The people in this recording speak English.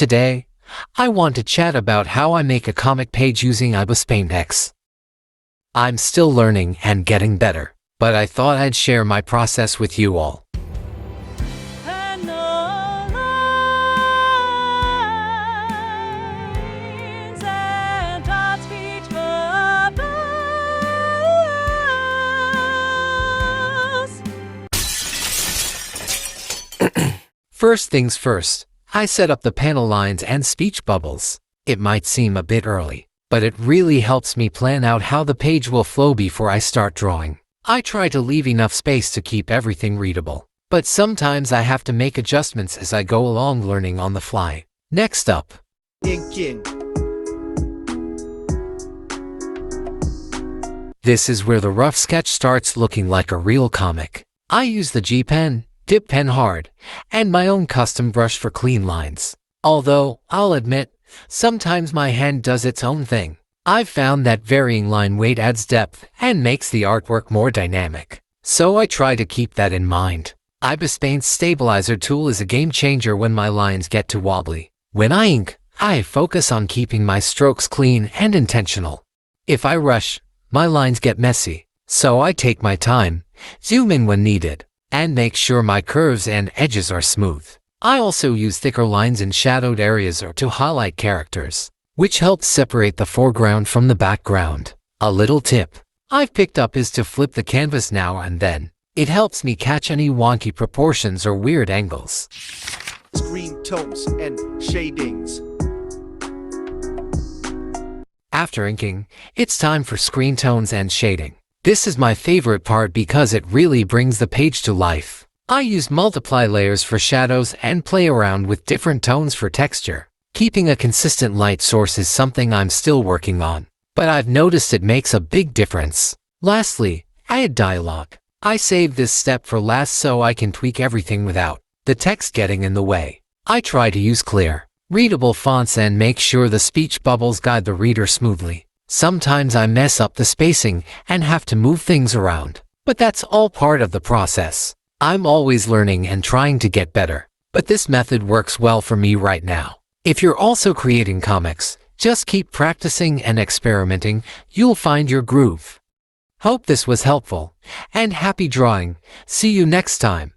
Today, I want to chat about how I make a comic page using ibisPaint X. I'm still learning and getting better, but I thought I'd share my process with you all. First things first, I set up the panel lines and speech bubbles. It might seem a bit early, but it really helps me plan out how the page will flow before I start drawing. I try to leave enough space to keep everything readable, but sometimes I have to make adjustments as I go along, learning on the fly. Next up, inking. This is where the rough sketch starts looking like a real comic. I use the G pen, dip pen hard, and my own custom brush for clean lines. Although, I'll admit, sometimes my hand does its own thing. I've found that varying line weight adds depth and makes the artwork more dynamic, so I try to keep that in mind. ibisPaint's stabilizer tool is a game changer when my lines get too wobbly. When I ink, I focus on keeping my strokes clean and intentional. If I rush, my lines get messy, so I take my time, zoom in when needed, and make sure my curves and edges are smooth. I also use thicker lines in shadowed areas or to highlight characters, which helps separate the foreground from the background. A little tip I've picked up is to flip the canvas now and then. It helps me catch any wonky proportions or weird angles. Screentones and shadings. After inking, it's time for screentones and shading. This is my favorite part because it really brings the page to life. I use multiply layers for shadows and play around with different tones for texture. Keeping a consistent light source is something I'm still working on, but I've noticed it makes a big difference. Lastly, I add dialogue. I save this step for last so I can tweak everything without the text getting in the way. I try to use clear, readable fonts and make sure the speech bubbles guide the reader smoothly. Sometimes I mess up the spacing and have to move things around, but that's all part of the process. I'm always learning and trying to get better, but this method works well for me right now. If you're also creating comics, just keep practicing and experimenting, you'll find your groove. Hope this was helpful, and happy drawing. See you next time.